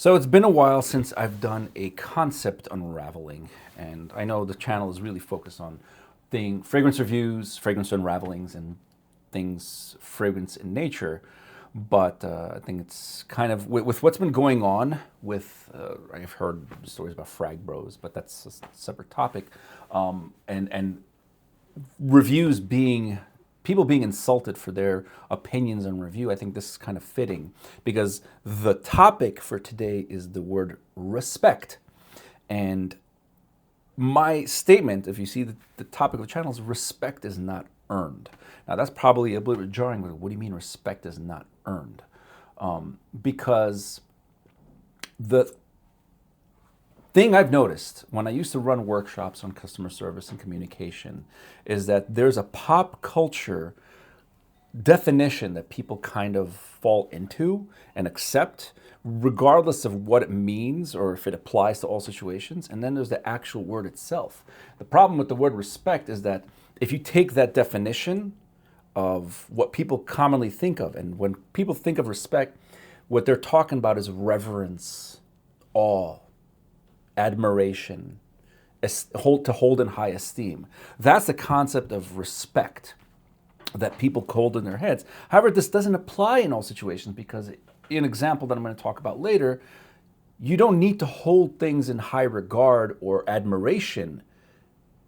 So it's been a while since I've done a concept unraveling, and I know the channel is really focused on fragrance reviews, fragrance unravelings, and things fragrance in nature. But I think it's kind of with what's been going on with I've heard stories about frag bros, but that's a separate topic, and reviews being people being insulted for their opinions on review. I think this is kind of fitting because the topic for today is the word respect. And my statement, if you see the topic of the channel, is respect is not earned. Now that's probably a little bit jarring, but what do you mean respect is not earned? Because the thing I've noticed when I used to run workshops on customer service and communication is that there's a pop culture definition that people kind of fall into and accept, regardless of what it means or if it applies to all situations. And then there's the actual word itself. The problem with the word respect is that if you take that definition of what people commonly think of, and when people think of respect, what they're talking about is reverence, awe, admiration, to hold in high esteem. That's the concept of respect that people hold in their heads. However, this doesn't apply in all situations because, in an example that I'm going to talk about later, you don't need to hold things in high regard or admiration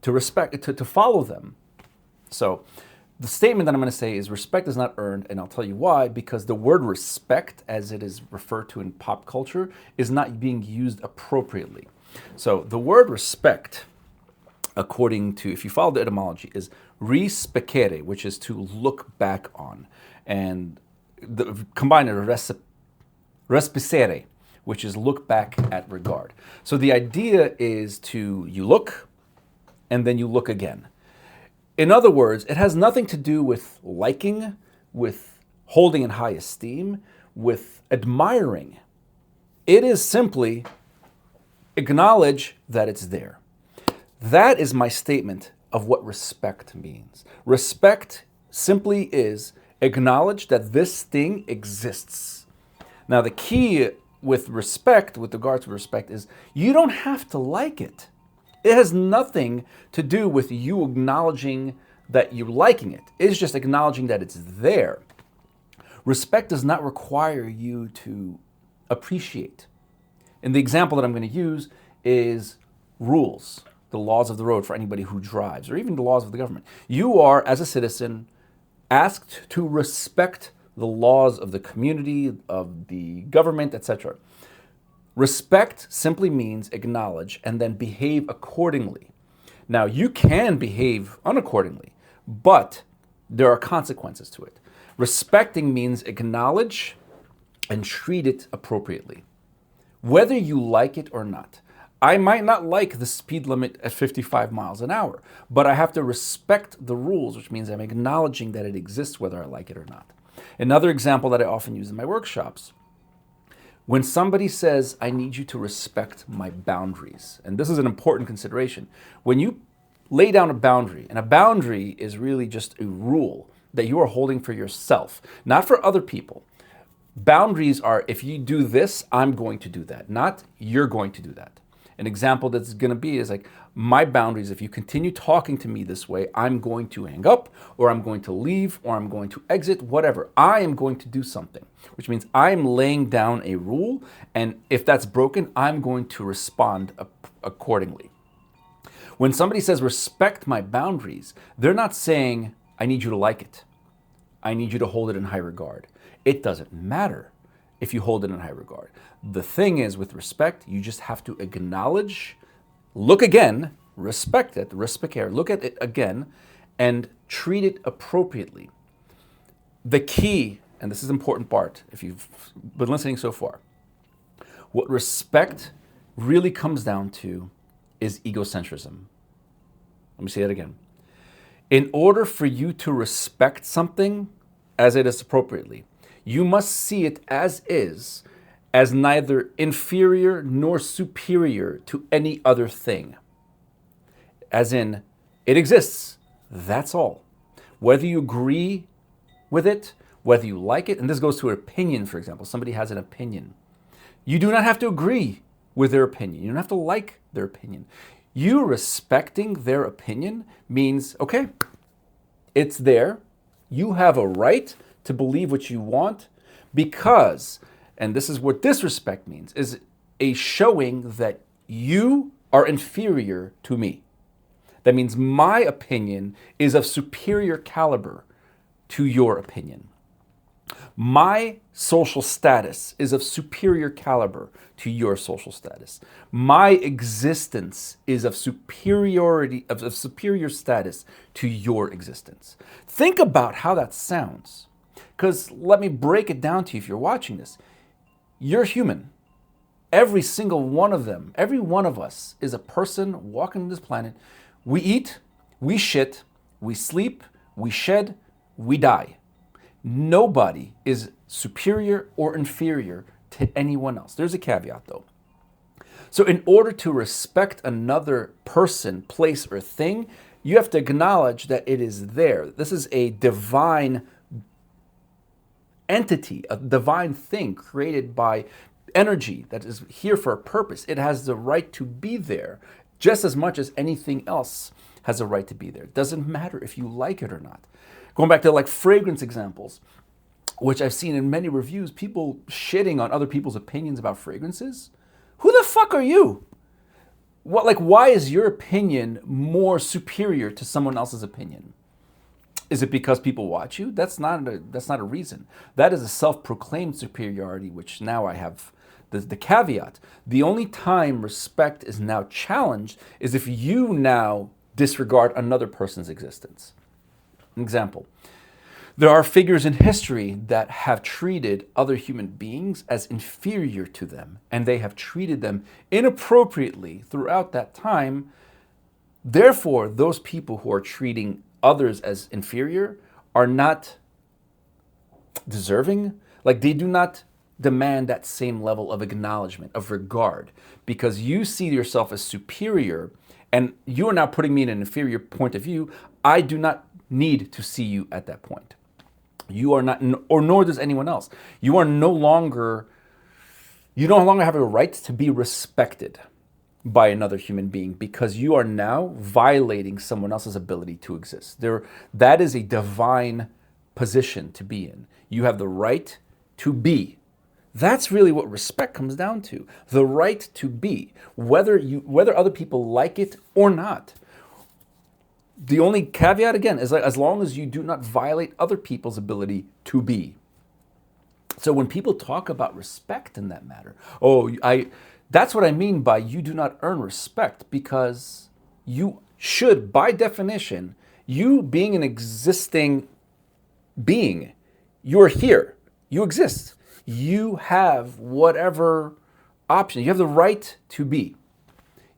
to respect, to follow them. So the statement that I'm going to say is respect is not earned, and I'll tell you why, because the word respect, as it is referred to in pop culture, is not being used appropriately. So the word respect, according to, if you follow the etymology, is rispecere, which is to look back on, and combine it respicere, which is look back at regard. So the idea is you look, and then you look again. In other words, it has nothing to do with liking, with holding in high esteem, with admiring. It is simply acknowledge that it's there. That is my statement of what respect means. Respect simply is acknowledge that this thing exists. Now, the key with respect, with regard to respect, is you don't have to like it. It has nothing to do with you acknowledging that you're liking it. It's just acknowledging that it's there. Respect does not require you to appreciate. And the example that I'm going to use is rules, the laws of the road for anybody who drives, or even the laws of the government. You are, as a citizen, asked to respect the laws of the community, of the government, etc. Respect simply means acknowledge and then behave accordingly. Now, you can behave unaccordingly, but there are consequences to it. Respecting means acknowledge and treat it appropriately, whether you like it or not. I might not like the speed limit at 55 miles an hour, but I have to respect the rules, which means I'm acknowledging that it exists whether I like it or not. Another example that I often use in my workshops, when somebody says, I need you to respect my boundaries, and this is an important consideration. When you lay down a boundary, and a boundary is really just a rule that you are holding for yourself, not for other people. Boundaries are, if you do this, I'm going to do that, not you're going to do that. An example that's going to be is like, my boundaries, if you continue talking to me this way, I'm going to hang up, or I'm going to leave, or I'm going to exit, whatever. I am going to do something, which means I'm laying down a rule, and if that's broken, I'm going to respond accordingly. When somebody says respect my boundaries, they're not saying, I need you to like it. I need you to hold it in high regard. It doesn't matter if you hold it in high regard. The thing is, with respect, you just have to acknowledge, look again, respect it, respecare, look at it again, and treat it appropriately. The key, and this is an important part, if you've been listening so far, what respect really comes down to is egocentrism. Let me say that again. In order for you to respect something as it is appropriately, you must see it as is, as neither inferior nor superior to any other thing. As in, it exists, that's all. Whether you agree with it, whether you like it, and this goes to an opinion, for example, somebody has an opinion. You do not have to agree with their opinion. You don't have to like their opinion. You respecting their opinion means, okay, it's there. You have a right to believe what you want because, and this is what disrespect means, is a showing that you are inferior to me. That means my opinion is of superior caliber to your opinion. My social status is of superior caliber to your social status. My existence is of superiority, of superior status to your existence. Think about how that sounds. Because let me break it down to you if you're watching this. You're human. Every single one of them, every one of us is a person walking this planet. We eat, we shit, we sleep, we shed, we die. Nobody is superior or inferior to anyone else. There's a caveat though. So in order to respect another person, place, or thing, you have to acknowledge that it is there. This is a divine entity, a divine thing created by energy that is here for a purpose. It has the right to be there just as much as anything else has a right to be there. It doesn't matter if you like it or not. Going back to like fragrance examples, which I've seen in many reviews, people shitting on other people's opinions about fragrances. Who the fuck are you? Why is your opinion more superior to someone else's opinion? Is it because people watch you? That's not a reason. That is a self-proclaimed superiority, which now I have the caveat. The only time respect is now challenged is if you now disregard another person's existence. An example. There are figures in history that have treated other human beings as inferior to them, and they have treated them inappropriately throughout that time. Therefore, those people who are treating others as inferior are not deserving. Like, they do not demand that same level of acknowledgement, of regard, because you see yourself as superior, and you are now putting me in an inferior point of view. I do not need to see you at that point. You are not, or nor does anyone else. You no longer have a right to be respected by another human being because you are now violating someone else's ability to exist. That is a divine position to be in. You have the right to be. That's really what respect comes down to. The right to be, whether other people like it or not. The only caveat, again, is as long as you do not violate other people's ability to be. So when people talk about respect in that matter, that's what I mean by you do not earn respect, because you should, by definition, you being an existing being, you're here, you exist, you have whatever option, you have the right to be.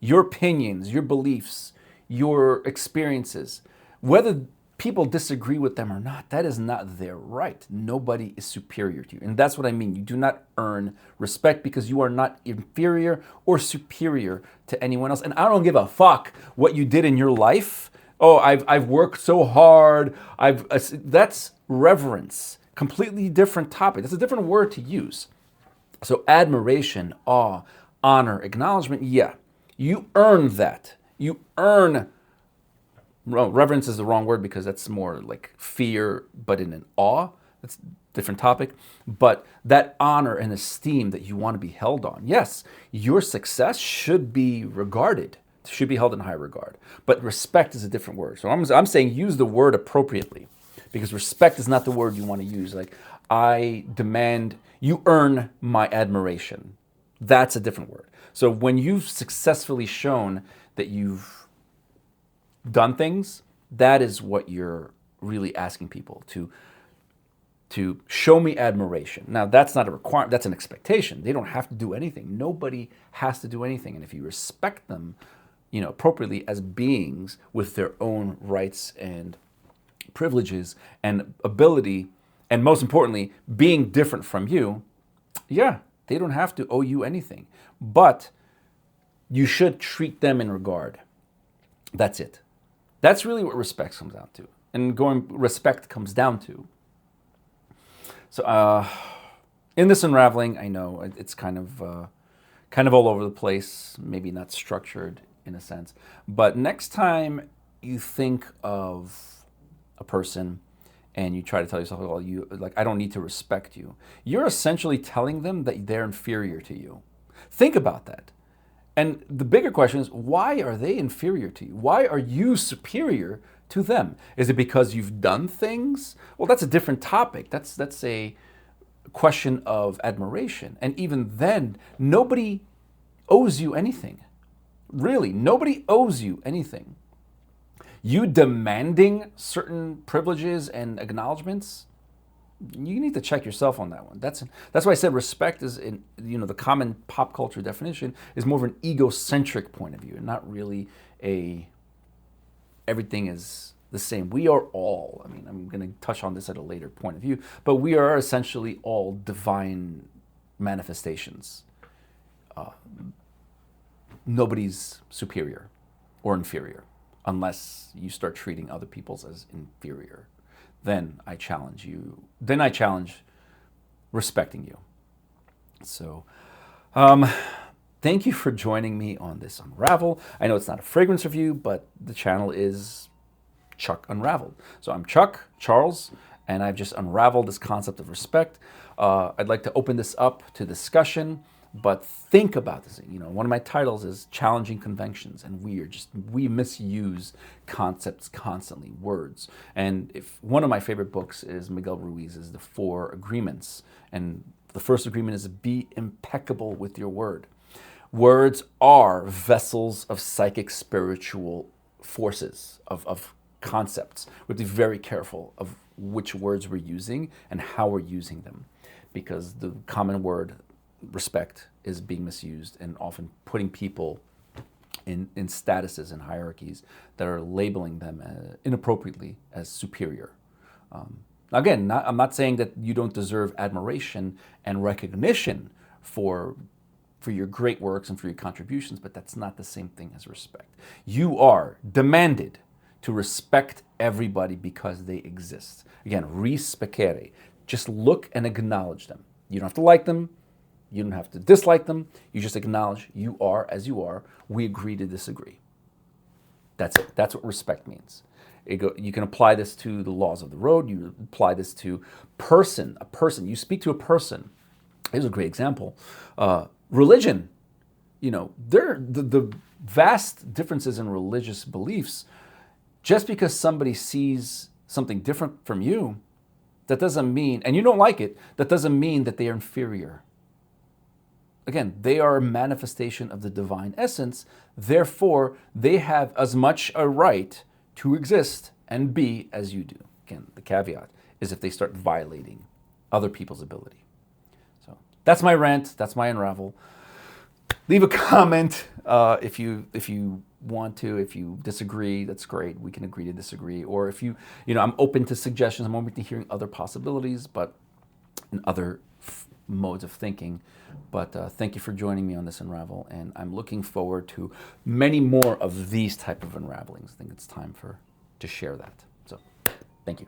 Your opinions, your beliefs, your experiences, whether people disagree with them or not, that is not their right. Nobody is superior to you. And that's what I mean. You do not earn respect because you are not inferior or superior to anyone else. And I don't give a fuck what you did in your life. Oh, I've worked so hard. That's reverence. Completely different topic. That's a different word to use. So admiration, awe, honor, acknowledgement, yeah. You earn that. You earn, well, reverence is the wrong word because that's more like fear, but in an awe. That's a different topic. But that honor and esteem that you want to be held on. Yes, your success should be regarded, should be held in high regard. But respect is a different word. So I'm saying use the word appropriately, because respect is not the word you want to use. Like, I demand, you earn my admiration. That's a different word. So when you've successfully shown that you've done things, that is what you're really asking people to show me admiration. Now, that's not a requirement, that's an expectation. They don't have to do anything. Nobody has to do anything. And if you respect them, appropriately as beings with their own rights and privileges and ability, and most importantly, being different from you, yeah, they don't have to owe you anything. But you should treat them in regard. That's it. That's really what respect comes down to. And respect comes down to. So, In this unraveling, I know it's kind of all over the place, maybe not structured in a sense. But next time you think of a person and you try to tell yourself, well, I don't need to respect you, you're essentially telling them that they're inferior to you. Think about that. And the bigger question is, why are they inferior to you? Why are you superior to them? Is it because you've done things? Well, that's a different topic. That's a question of admiration. And even then, nobody owes you anything. Really, nobody owes you anything. You demanding certain privileges and acknowledgments, you need to check yourself on that one. That's why I said respect is, in the common pop culture definition, is more of an egocentric point of view, and not really everything is the same. We are all, I'm going to touch on this at a later point of view, but we are essentially all divine manifestations. Nobody's superior or inferior unless you start treating other people's as inferior. Then I challenge you. Then I challenge respecting you. So, thank you for joining me on this Unravel. I know it's not a fragrance review, but the channel is Chuck Unraveled. So I'm Chuck, Charles, and I've just unraveled this concept of respect. I'd like to open this up to discussion, but think about this. One of my titles is Challenging Conventions, and we misuse concepts constantly, words. And if one of my favorite books is Miguel Ruiz's The 4 Agreements, and the first agreement is be impeccable with your word. Words are vessels of psychic spiritual forces, of concepts. We have to be very careful of which words we're using and how we're using them, because the common word respect is being misused and often putting people in statuses and hierarchies that are labeling them inappropriately as superior. Again, I'm not saying that you don't deserve admiration and recognition for your great works and for your contributions, but that's not the same thing as respect. You are demanded to respect everybody because they exist. Again, rispecare. Just look and acknowledge them. You don't have to like them. You don't have to dislike them. You just acknowledge you are as you are. We agree to disagree. That's it. That's what respect means. You can apply this to the laws of the road. You apply this to a person. You speak to a person. Here's a great example. Religion. The vast differences in religious beliefs. Just because somebody sees something different from you, that doesn't mean, and you don't like it, that doesn't mean that they are inferior. Again, they are a manifestation of the divine essence. Therefore, they have as much a right to exist and be as you do. Again, the caveat is if they start violating other people's ability. So that's my rant. That's my unravel. Leave a comment if you want to. If you disagree, that's great. We can agree to disagree. Or if I'm open to suggestions. I'm open to hearing other possibilities, but in other modes of thinking. But thank you for joining me on this unravel, and I'm looking forward to many more of these type of unravelings. I think it's time to share that. So, thank you.